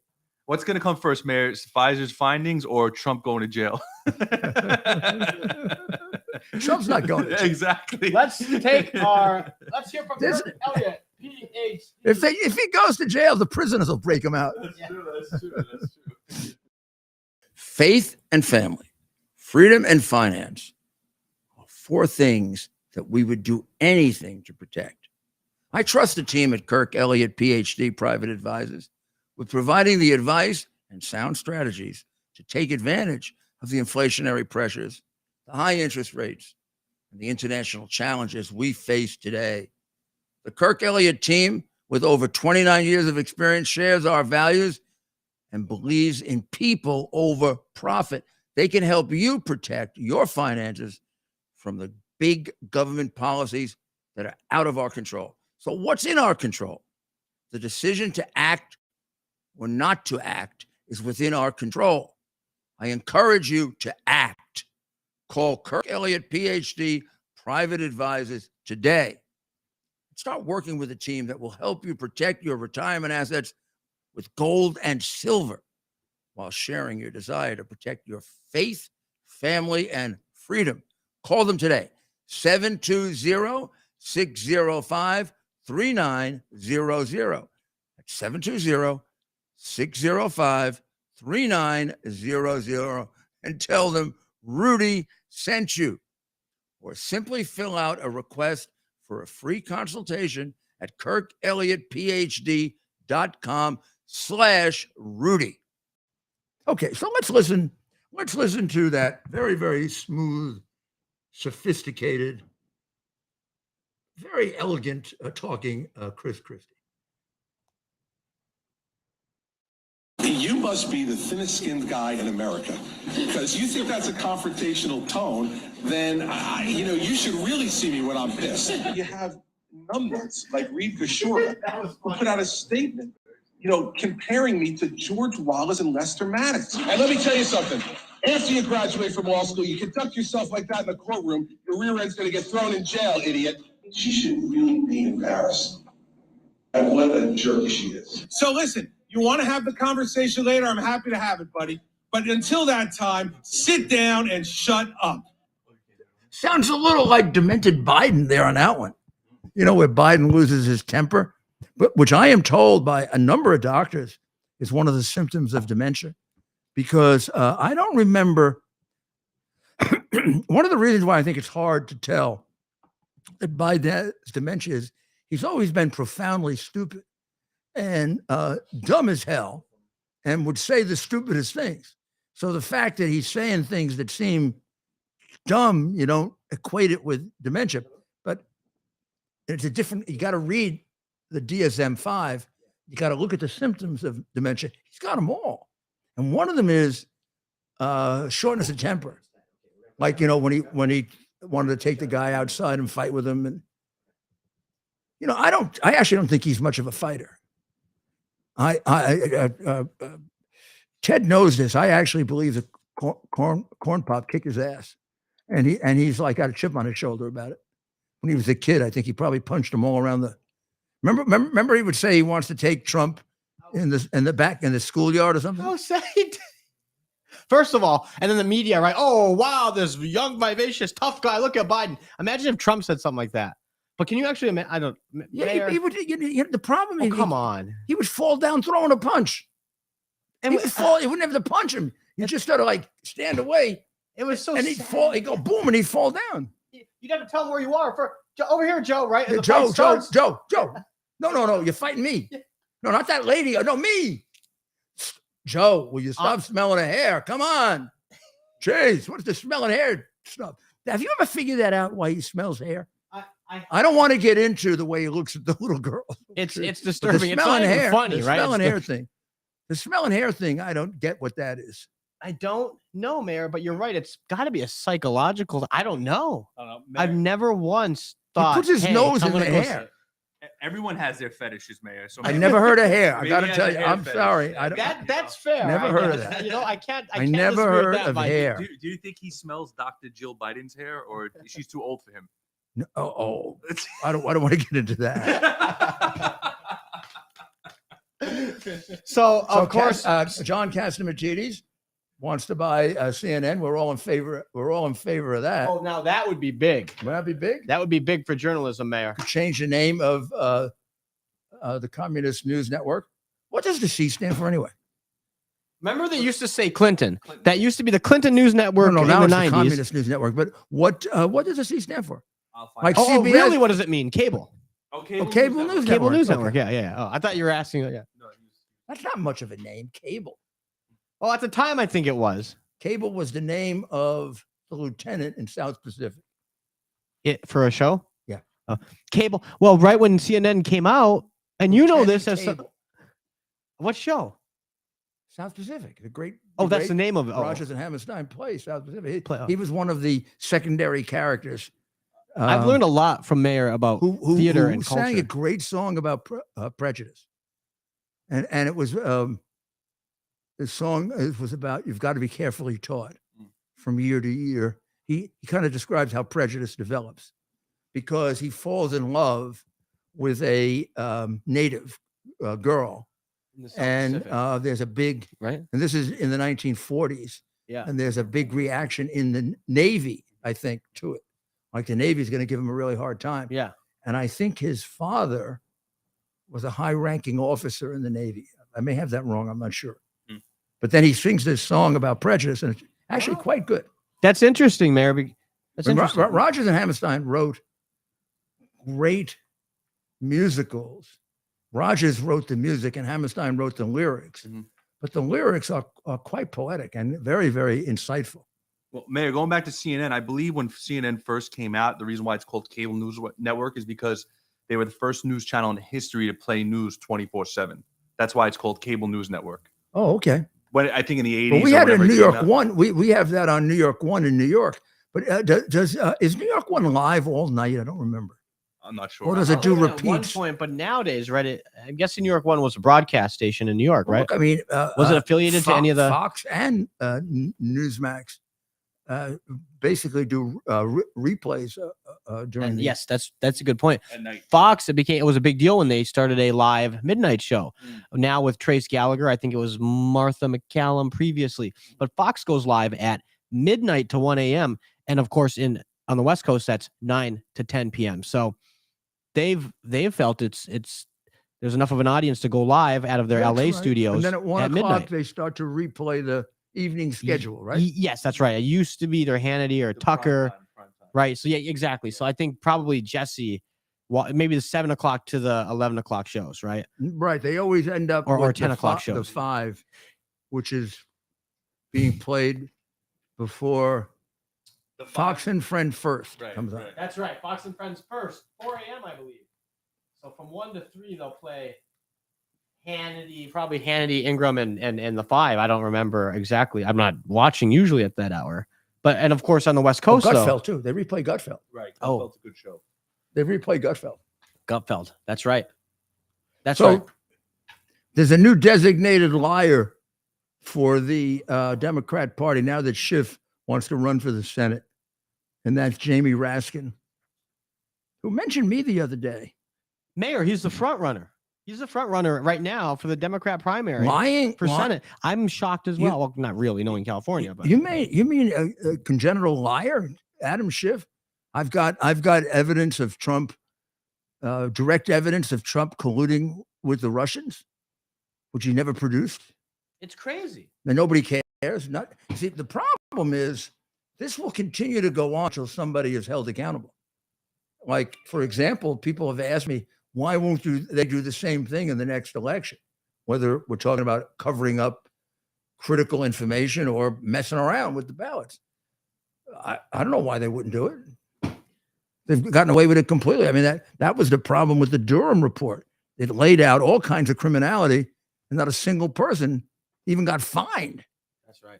What's going to come first, Mayor? Pfizer's findings or Trump going to jail?
Trump's not going to jail.
Exactly.
Let's hear from
This-
Kirk Elliott, PhD.
If he goes to jail, the prisoners will break him out.
That's true.
Faith and family, freedom and finance are 4 things that we would do anything to protect. I trust the team at Kirk Elliott, PhD, Private Advisors, with providing the advice and sound strategies to take advantage of the inflationary pressures, the high interest rates, and the international challenges we face today. The Kirk Elliott team, with over 29 years of experience, shares our values and believes in people over profit. They can help you protect your finances from the big government policies that are out of our control. So what's in our control? The decision to act or not to act is within our control. I encourage you to act. Call Kirk Elliott, PhD, Private Advisors today. Start working with a team that will help you protect your retirement assets with gold and silver while sharing your desire to protect your faith, family, and freedom. Call them today, 720-605-3900. That's 720-605-3900, and tell them Rudy sent you. Or simply fill out a request for a free consultation at kirkelliottphd.com/Rudy. Okay, so let's listen to that very, very smooth, sophisticated, very elegant talking Chris Christie.
You must be the thinnest skinned guy in America, because you think that's a confrontational tone. Then you should really see me when I'm pissed. You have numbnuts like Reed Gashora who put out a statement, comparing me to George Wallace and Lester Maddox. And let me tell you something. After you graduate from law school, you conduct yourself like that in the courtroom, your rear end's going to get thrown in jail, idiot. She should really be embarrassed. And what a jerk she is. So listen. You want to have the conversation later? I'm happy to have it, buddy. But until that time, sit down and shut up.
Sounds a little like demented Biden there on that one. Where Biden loses his temper, but which I am told by a number of doctors is one of the symptoms of dementia, because I don't remember. One of the reasons why I think it's hard to tell that Biden's dementia is he's always been profoundly stupid and dumb as hell, and would say the stupidest things. So the fact that he's saying things that seem dumb, you don't equate it with dementia. But it's a different, you got to read the DSM-5. You got to look at the symptoms of dementia. He's got them all. And one of them is shortness of temper. Like, when he wanted to take the guy outside and fight with him. And, I actually don't think he's much of a fighter. Ted knows this. I actually believe that Corn Pop kicked his ass, and he's like got a chip on his shoulder about it. When he was a kid, I think he probably punched him all around the. Remember, he would say he wants to take Trump in the schoolyard or something.
Oh, say. First of all, and then the media, right? Oh, wow, this young, vivacious, tough guy. Look at Biden. Imagine if Trump said something like that. But can you actually imagine? I don't.
Yeah,
Mayor,
he would. The problem is,
come on.
he would fall down throwing a punch.
And
He would fall. He wouldn't have to punch him. You just got to like stand away,
it was so.
and he'd
sad.
fall. He'd go boom, and he'd fall down.
You'd have to tell him where you are. Over here, Joe. Right?
Yeah,
And the fight starts.
Joe. No, you're fighting me. No, not that lady. No, me. Joe, will you stop smelling her hair? Come on. Jeez, what's the smelling hair stuff? Have you ever figured that out, why he smells hair? I don't want to get into the way he looks at the little girl.
It's
But
disturbing. It's not even funny,
the
right?
smelling hair thing. The smelling hair thing, I don't get what that is.
I don't know, Mayor, but you're right. It's got to be a psychological. I don't know.
I don't know.
I've never once thought.
He puts his
hey,
nose
I'm
in the
gonna go
hair.
Everyone has their fetishes, Mayor. So
I never heard of hair. I
Maybe
got to
he has
tell
a
you,
hair
I'm
fetish.
sorry.
Yeah.
I don't,
That's fair.
Never
I
heard of
guess.
that.
You know, I can't
I
disagree
never
with
heard
that,
of
Mike.
hair.
Do you think he smells Dr. Jill Biden's hair, or she's too old for him?
No, oh, I don't want to get into that.
So of course,
John Catsimatidis wants to buy CNN. We're all in favor. We're all in favor of that.
oh, now that would be big.
Would that be big?
That would be big for journalism, Mayor.
Could change the name of the Communist News Network. What does the C stand for anyway?
Remember they used to say Clinton. That used to be the Clinton News Network
No,
in
now
the
it's the
90s.
Communist News Network. But what does the C stand for?
I'll find
Like
out.
Oh,
CBS?
really? What does it mean? Cable.
Oh,
Cable News
Cable
Network.
News
Okay.
Network. Yeah, yeah. Oh, I thought you were asking. Yeah.
No,
That's not much of a name. Cable.
Oh, at the time, I think it was.
Cable was the name of the lieutenant in South Pacific.
It for a show?
Yeah.
Cable. Well, right when CNN came out, and you know this as
Cable.
what show?
South Pacific. The great.
Oh, that's the
great
name of it. Oh.
Rogers and Hammerstein play South Pacific. He,
Play- oh.
he was one of the secondary characters.
I've learned a lot from Mayor about
who
theater
who
and
sang a
culture.
great song about prejudice, and it was the song was about you've got to be carefully taught from year to year. He kind of describes how prejudice develops because he falls in love with a native girl,
In the South
and
Pacific,
there's a big
right?
and this is in the 1940s.
Yeah.
And there's a big reaction in the Navy, I think, to it. Like the Navy is going to give him a really hard time.
Yeah.
And I think his father was a high-ranking officer in the Navy. I may have that wrong. I'm not sure. But then he sings this song about prejudice, and it's actually quite good.
That's interesting, Mayor. That's
When
interesting.
Rogers and Hammerstein wrote great musicals. Rogers wrote the music, and Hammerstein wrote the lyrics.
Mhm.
But the lyrics are quite poetic and very, very insightful.
Well, Mayor, going back to CNN, I believe when CNN first came out, the reason why it's called Cable News Network is because they were the first news channel in history to play news 24/7. That's why it's called Cable News Network.
Oh, okay.
When I think in the 80s,
Well, we
or
had a
whenever it
New
came
York
out.
One. We have that on New York One in New York. But is New York One live all night? I don't remember.
I'm not sure.
Or does it do
At one
repeats?
point, but nowadays, right? I'm guessing New York One was a broadcast station in New York,
Well,
right?
look, I mean,
Was it affiliated to any of the?
Fox and Newsmax? Basically, do replays during.
And
the,
yes, that's a good point.
At night.
Fox, it was a big deal when they started a live midnight show.
Mm.
Now with Trace Gallagher, I think it was Martha McCallum previously, but Fox goes live at midnight to 1 a.m. And of course, on the West Coast, that's 9 to 10 p.m. So they've felt it's there's enough of an audience to go live out of their
That's
LA
right.
studios
And then at 1
at
o'clock,
midnight.
they start to replay the evening schedule, right?
Yes, that's right. It used to be either Hannity or
The
Tucker.
prime time.
Right. So yeah, exactly. So I think probably Jesse, well, maybe the 7 o'clock to the 11 o'clock shows, right?
Right. They always end up
Or
with
10
the
o'clock
The
shows.
5, which is being played before
The
Fox
five-
and Friend First
Right,
comes on.
right.
That's right. Fox and Friends first, 4 a.m. I believe. So from 1 to 3, they'll play Hannity, probably Hannity, Ingram, and the 5. I don't remember exactly. I'm not watching usually at that hour. But and of course on the West
Oh,
Coast, though,
Gutfeld too. They replay Gutfeld.
Right.
Oh.
Gutfeld's a good show.
They replay Gutfeld.
Gutfeld. That's right. That's
So
right.
there's a new designated liar for the Democrat Party now that Schiff wants to run for the Senate, and that's Jamie Raskin, who mentioned me the other day.
Mayor, he's the front runner. He's the front runner right now for the Democrat primary
Lying
for Senate. I'm shocked as
You-
well. Well, not really, knowing California, but
You mean a congenital liar, Adam Schiff? I've got evidence of Trump, direct evidence of Trump colluding with the Russians, which he never produced.
it's crazy.
And nobody cares. Not see the problem is this will continue to go on until somebody is held accountable. Like for example, people have asked me why won't they do the same thing in the next election? Whether we're talking about covering up critical information or messing around with the ballots. I don't know why they wouldn't do it. They've gotten away with it completely. I mean, that was the problem with the Durham report. It laid out all kinds of criminality, and not a single person even got fined.
That's right.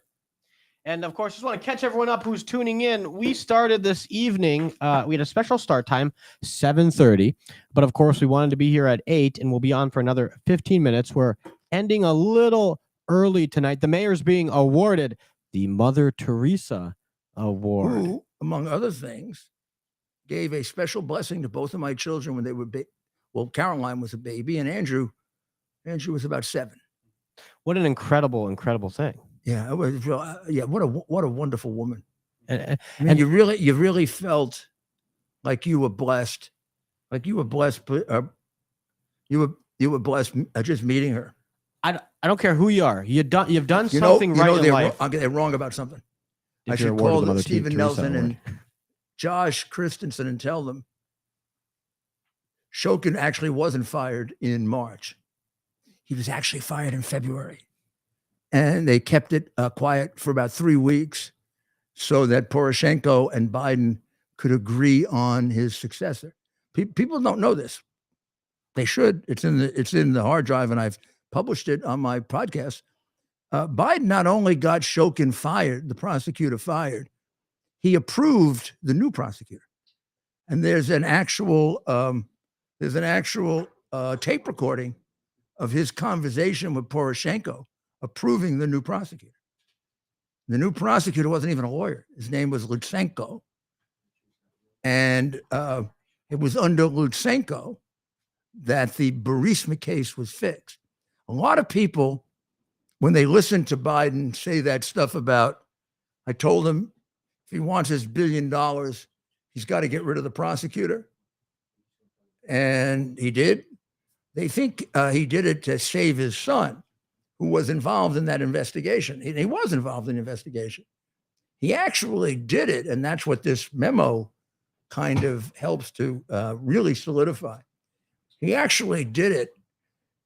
And of course, just want to catch everyone up who's tuning in. We started this evening. We had a special start time, 7:30. But of course, we wanted to be here at 8, and we'll be on for another 15 minutes. We're ending a little early tonight. The mayor's being awarded the Mother Teresa Award.
Who, among other things, gave a special blessing to both of my children when they were well, Caroline was a baby, and Andrew was about 7.
What an incredible, incredible thing.
Yeah, it was yeah. What a wonderful woman.
And
I mean, you really felt like you were blessed, you were blessed just meeting her.
I don't care who you are. You've done something right in
they're
life.
they're wrong about something. I
If you're
should
awarded
call
the Mother
Stephen
Teresa
Nelson
Award.
and Josh Christensen and tell them Shokin actually wasn't fired in March. He was actually fired in February. And they kept it quiet for about 3 weeks so that Poroshenko and Biden could agree on his successor. People don't know this. They should. It's in the hard drive, and I've published it on my podcast. Biden not only got Shokin fired, the prosecutor fired, he approved the new prosecutor. And there's an actual tape recording of his conversation with Poroshenko approving the new prosecutor. The new prosecutor wasn't even a lawyer. His name was Lutsenko. And it was under Lutsenko that the Burisma case was fixed. A lot of people, when they listen to Biden say that stuff about, I told him if he wants his $1 billion, he's got to get rid of the prosecutor. And he did. They think he did it to save his son, who was involved in that investigation. He was involved in the investigation. He actually did it, and that's what this memo kind of helps to really solidify. He actually did it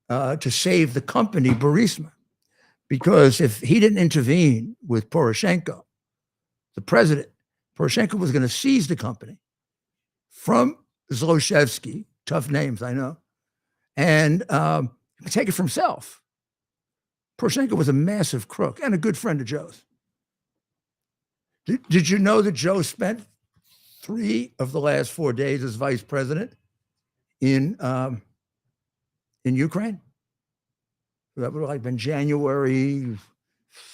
to save the company Burisma, because if he didn't intervene with Poroshenko, the president, Poroshenko was going to seize the company from Zlochevsky, tough names, I know, and take it for himself. Poroshenko was a massive crook and a good friend of Joe's. Did you know that Joe spent 3 of the last 4 days as vice president in Ukraine? That would have been January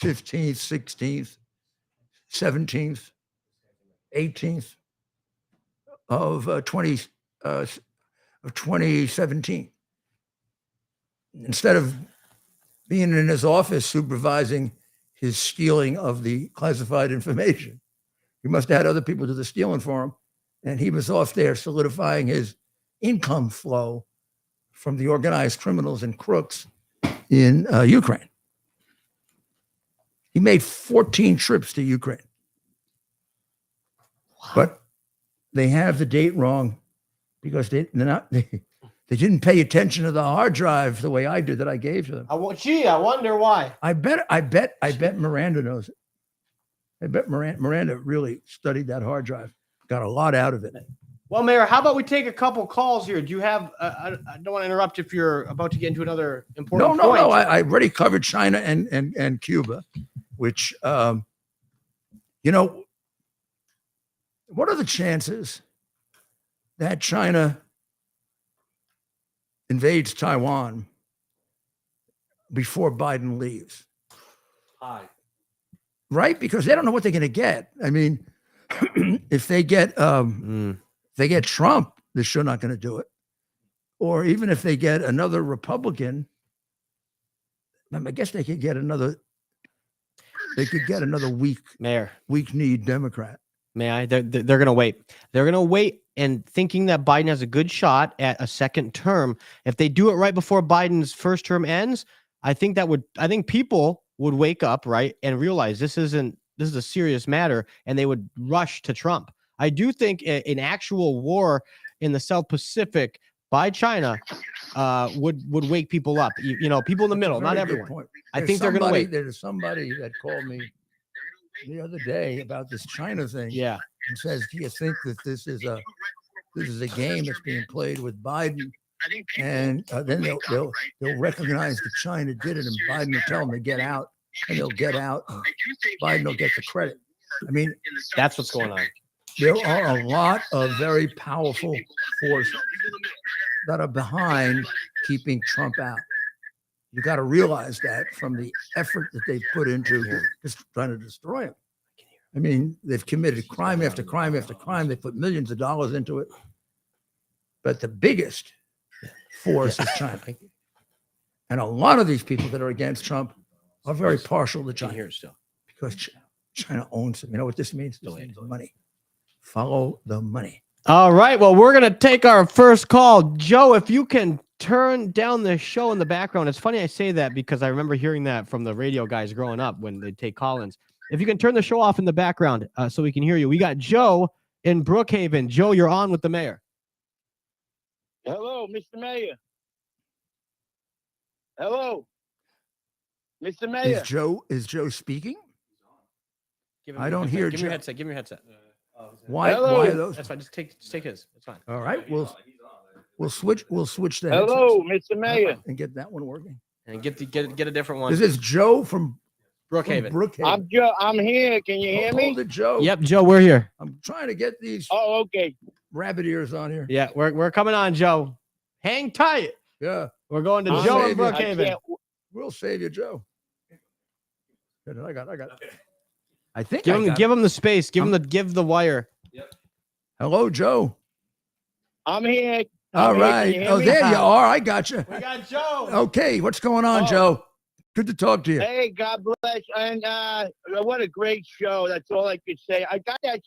15th, 16th, 17th, 18th of 2017. Instead of being in his office supervising his stealing of the classified information, he must have had other people do the stealing for him, and he was off there solidifying his income flow from the organized criminals and crooks in Ukraine. He made 14 trips to Ukraine. Wow. But they have the date wrong because they didn't pay attention to the hard drive the way I did that I gave to them.
I wonder why.
I bet Miranda knows it. I bet Miranda really studied that hard drive, got a lot out of it.
Well, Mayor, how about we take a couple calls here? Do you have? I don't want to interrupt if you're about to get into another important point.
No. I already covered China and Cuba, which, what are the chances that China invades Taiwan before Biden leaves?
High.
Right? Because they don't know what they're going to get. I mean, if they get Trump, they're sure not going to do it. Or even if they get another Republican, I guess they could get another weak-kneed Democrat.
May I? They're going to wait. They're going to wait, and thinking that Biden has a good shot at a second term. If they do it right before Biden's first term ends, I think people would wake up, right, and realize this is a serious matter, and they would rush to Trump. I do think an actual war in the South Pacific by China would wake people up. People in the middle, not everyone. I think they're going to wait.
There's somebody that called me the other day about this China thing.
Yeah,
and says, "Do you think that this is a game that's being played with Biden?" And then they'll recognize that China did it, and Biden will tell them to get out and they'll get out. And Biden will get the credit. I mean,
That's what's going on.
there are a lot of very powerful forces that are behind keeping Trump out. You got to realize that from the effort that they've put into just trying to destroy him. I mean, they've committed crime after crime after crime. They put millions of dollars into it. But the biggest force is China. And a lot of these people that are against Trump are very partial to China.
Here still.
Because China owns them. You know what this means? This means money. Follow the money.
All right. Well, we're going to take our first call. Joe, if you can turn down the show in the background. It's funny I say that because I remember hearing that from the radio guys growing up when they take call-ins. If you can turn the show off in the background so we can hear you. We got Joe in Brookhaven. Joe, you're on with the mayor.
Hello, Mr. Mayor. Hello, Mr. Mayor.
Is Joe speaking? I don't
hear
hear
Give me
Joe.
your headset. Give me your headset.
Why
Hello.
are those?
That's fine. Just take his. It's fine.
All right. We'll switch the
Hello,
headsets
Mr. Mayor.
and get that one working.
And get a different one.
This is Joe from
Brookhaven.
Brookhaven.
I'm Joe. I'm here. Can you hear me?
Hold it, Joe.
Yep, Joe, we're here.
I'm trying to get these
Oh, okay.
rabbit ears on here.
Yeah, we're coming on, Joe. Hang tight.
Yeah.
We're going to
I'll
Joe in
save you. I
Brookhaven.
We'll save you, Joe. Good, I got it. I think
Give
I
him
got
give
it.
him the space. Give the wire.
Hello, Joe.
I'm here.
All
I'm here. Can
right.
you hear
Oh,
me?
there you are. I got you.
We got Joe.
Okay, what's going on,
Oh.
Joe? Good to talk to you.
Hey, God bless. And what a great show. That's all I could say. I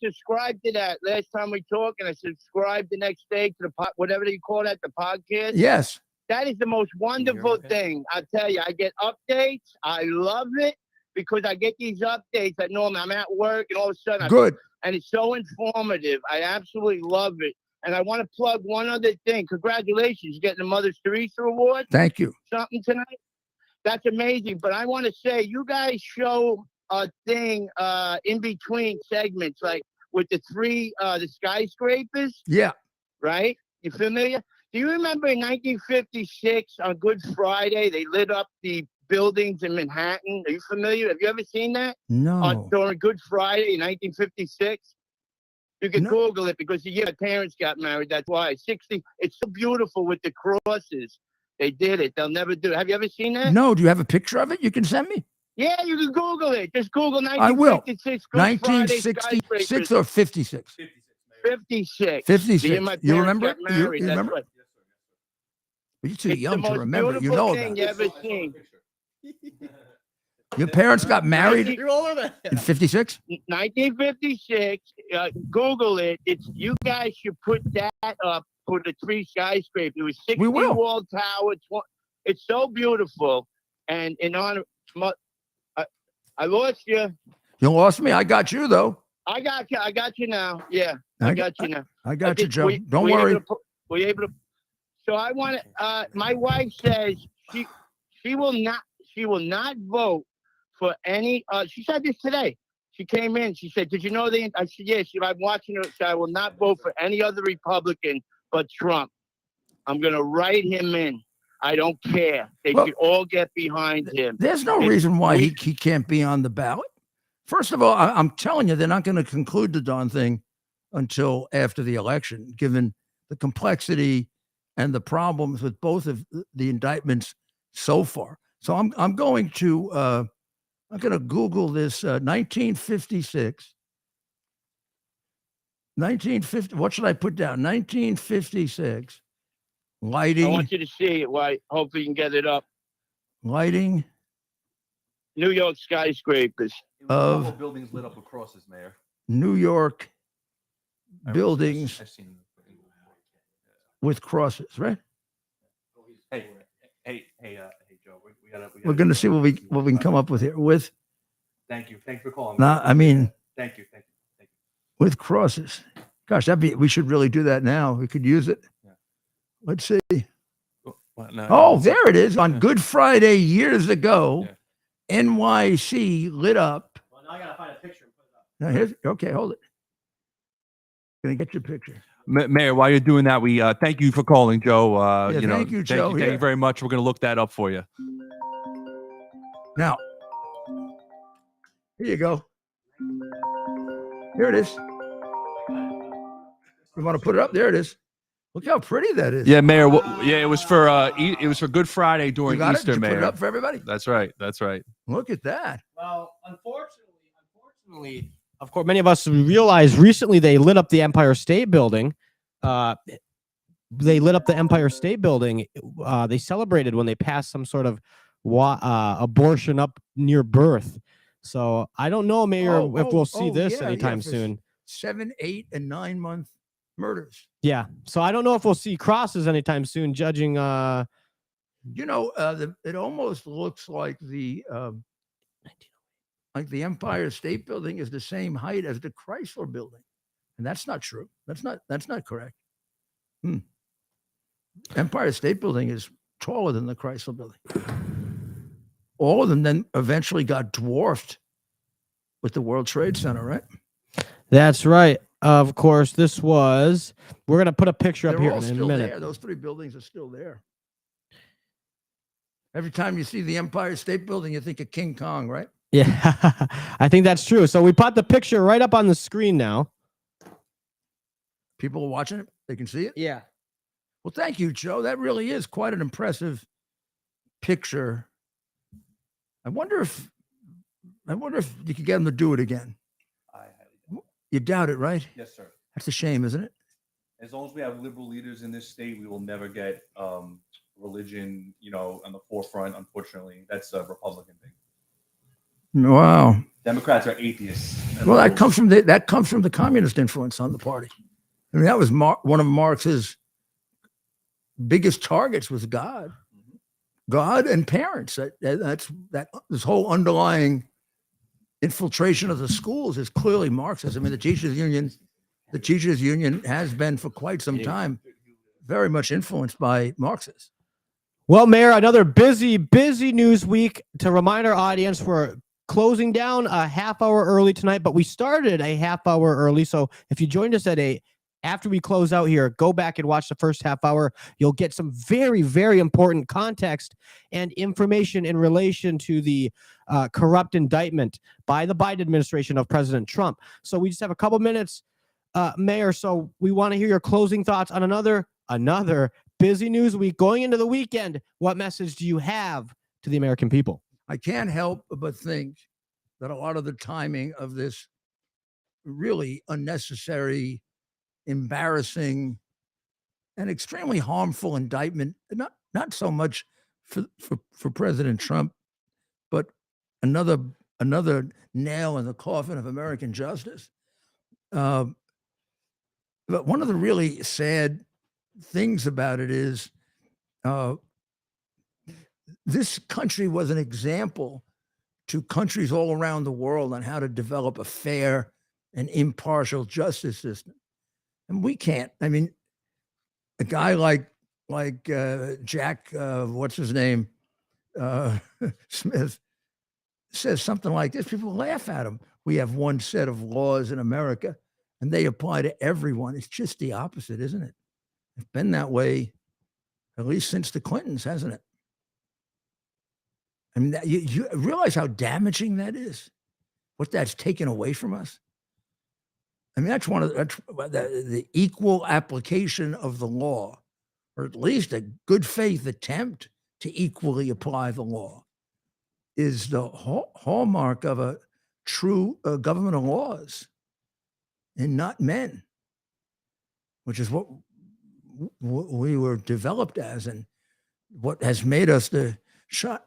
subscribed to that last time we talked, and I subscribed the next day to the whatever you call that, the podcast.
Yes.
That is the most wonderful thing. I tell you, I get updates. I love it because I get these updates. I know I'm at work, and all of a sudden,
Good.
and it's so informative. I absolutely love it. And I want to plug one other thing. Congratulations, getting the Mother Teresa Award.
Thank you.
Something tonight. That's amazing. But I want to say, you guys show a thing in between segments, like with the the skyscrapers,
Yeah.
right? You familiar? Do you remember in 1956 on Good Friday, they lit up the buildings in Manhattan? Are you familiar? Have you ever seen that?
No.
During Good Friday in 1956? You can
No.
Google it because the year my parents got married. That's why. 60. It's so beautiful with the crosses. They did it. They'll never do it. Have you ever seen that?
No. Do you have a picture of it? You can send me.
Yeah, you can Google it. Just Google
I will.
1956 Good Friday
1966
skyscrapers.
or 56?
56.
56.
The year my
You
parents
remember
got
it? You
married. That's
remember?
what-
You're too
It's the
young to
most
remember. You
beautiful
know
thing
about
you
it.
ever seen.
Your parents got married
You're older than
in 56?
1956. Google it. It's you guys should put that up for the 3 skyscrapers. It was 60
We will.
wall tower. It's so beautiful. And in honor, I lost you.
You lost me. I got you, though.
I got you. I got you now. Yeah, I got you now.
I got you,
did-
Joe.
were you-
Don't
were you
worry.
able to put- Were you able to? So I want to. My wife says she will not vote for any. She said this today. She came in. She said, "Did you know they?" I said, "Yes." I'm watching her. So I will not vote for any other Republican but Trump. I'm going to write him in. I don't care. They
Well,
should all get behind him.
There's no
It's
reason why he
we-
can't be on the ballot. First of all, I'm telling you, they're not going to conclude the darn thing until after the election, given the complexity and the problems with both of the indictments so far. So I'm going to Google this 1956. 1950. What should I put down? 1956
I
lighting.
want you to see it. Why? Hopefully, you can get it up.
Lighting
New York skyscrapers.
of
buildings lit up with crosses, Mayor.
New York buildings
I've seen.
with crosses, right?
Hey, Joe. We gotta.
We're going to see what we can come up with here with.
Thank you for calling.
I mean,
Thank you.
with crosses. Gosh, we should really do that now. We could use it.
Yeah.
Let's see.
No,
Oh, there it is on Good Friday years ago.
Yeah.
NYC lit up.
Well, now I gotta find a picture and put it up.
Now here's okay. Hold it. Gonna get your picture.
Mayor, while you're doing that, we thank you for calling, Joe.
Yeah, thank you, Joe.
Thank
Here.
you very much. We're going to look that up for you.
Now, Here you go. Here it is. You want to put it up? There it is. Look how pretty that is.
Yeah, Mayor. Yeah, it was for it was for Good Friday
You
during
got it?
Easter,
Did you put it
Mayor.
up for everybody?
That's right. That's right.
Look at that.
Well, unfortunately, of course, many of us realized recently they lit up the Empire State Building. They lit up the Empire State Building. They celebrated when they passed some sort of abortion up near birth. So I don't know, Mayor, if we'll see this anytime
for
soon.
7, 8, and 9 month murders.
Yeah. So I don't know if we'll see crosses anytime soon, judging.
You know, it almost looks like the Empire State Building is the same height as the Chrysler Building, and that's not true. That's not correct. Empire State Building is taller than the Chrysler Building. All of them then eventually got dwarfed with the World Trade Center, right?
That's right. Of course, we're going to put a picture up
They're
here
all
in a
still
minute.
there. Those 3 buildings are still there. Every time you see the Empire State Building, you think of King Kong, right?
Yeah, I think that's true. So we put the picture right up on the screen now.
People are watching it. They can see it.
Yeah.
Well, thank you, Joe. That really is quite an impressive picture. I wonder if you could get them to do it again. You doubt it, right?
Yes, sir.
That's a shame, isn't it?
As long as we have liberal leaders in this state, we will never get religion, on the forefront. Unfortunately, that's a Republican thing.
Wow.
Democrats are atheists.
Well, that comes from the communist influence on the party. I mean, that was one of Marx's biggest targets was God and parents. This whole underlying infiltration of the schools is clearly Marxist. I mean, the teachers union has been for quite some time very much influenced by Marxists.
Well, Mayor, another busy news week. To remind our audience, we're closing down a half hour early tonight, but we started a half hour early. So if you joined us after we close out here, go back and watch the first half hour. You'll get some very, very important context and information in relation to the corrupt indictment by the Biden administration of President Trump. So we just have a couple minutes, Mayor. So we want to hear your closing thoughts on another busy news week going into the weekend. What message do you have to the American people?
I can't help but think that a lot of the timing of this really unnecessary, embarrassing, and extremely harmful indictment, not so much for President Trump, but another nail in the coffin of American justice. But one of the really sad things about it is this country was an example to countries all around the world on how to develop a fair and impartial justice system. And we can't. I mean, a guy like Jack, what's his name, Smith, says something like this. People laugh at him. We have one set of laws in America, and they apply to everyone. It's just the opposite, isn't it? It's been that way at least since the Clintons, hasn't it? I mean, you realize how damaging that is? What that's taken away from us? I mean, that's the equal application of the law, or at least a good faith attempt to equally apply the law, is the hallmark of a true government of laws and not men, which is what we were developed as, and what has made us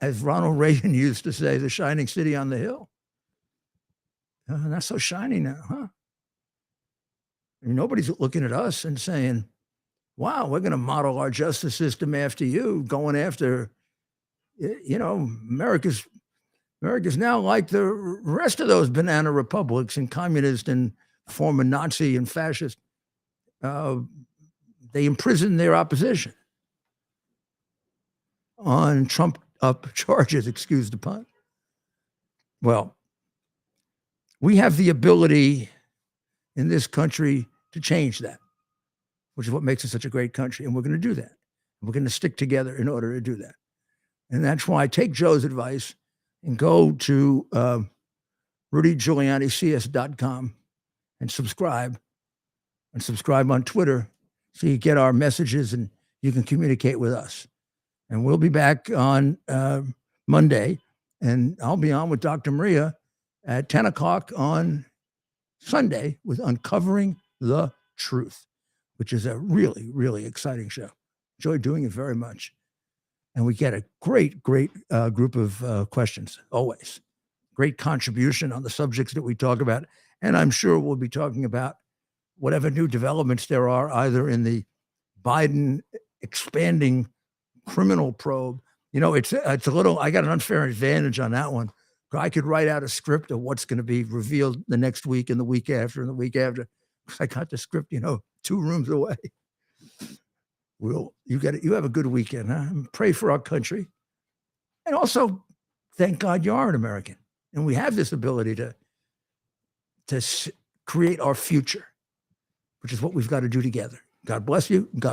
as Ronald Reagan used to say, the shining city on the hill. Not so shiny now, huh? I mean, nobody's looking at us and saying, wow, we're going to model our justice system after you, going after, America's now like the rest of those banana republics and communist and former Nazi and fascist. They imprison their opposition on trumped-up charges, excuse the pun. Well, we have the ability in this country to change that, which is what makes it such a great country. And we're going to do that. We're going to stick together in order to do that. And that's why I take Joe's advice and go to rudygiulianics.com, and subscribe. And subscribe on Twitter so you get our messages and you can communicate with us. And we'll be back on Monday, and I'll be on with Dr. Maria at 10 o'clock on Sunday with Uncovering the Truth, which is a really, really exciting show. Enjoy doing it very much. And we get a great group of questions, always. Great contribution on the subjects that we talk about. And I'm sure we'll be talking about whatever new developments there are, either in the Biden expanding criminal probe. You know, it's a little, I got an unfair advantage on that one. I could write out a script of what's going to be revealed the next week and the week after and the week after. I got the script, 2 rooms away. You have a good weekend. Huh? Pray for our country. And also, thank God you are an American. And we have this ability to create our future, which is what we've got to do together. God bless you. God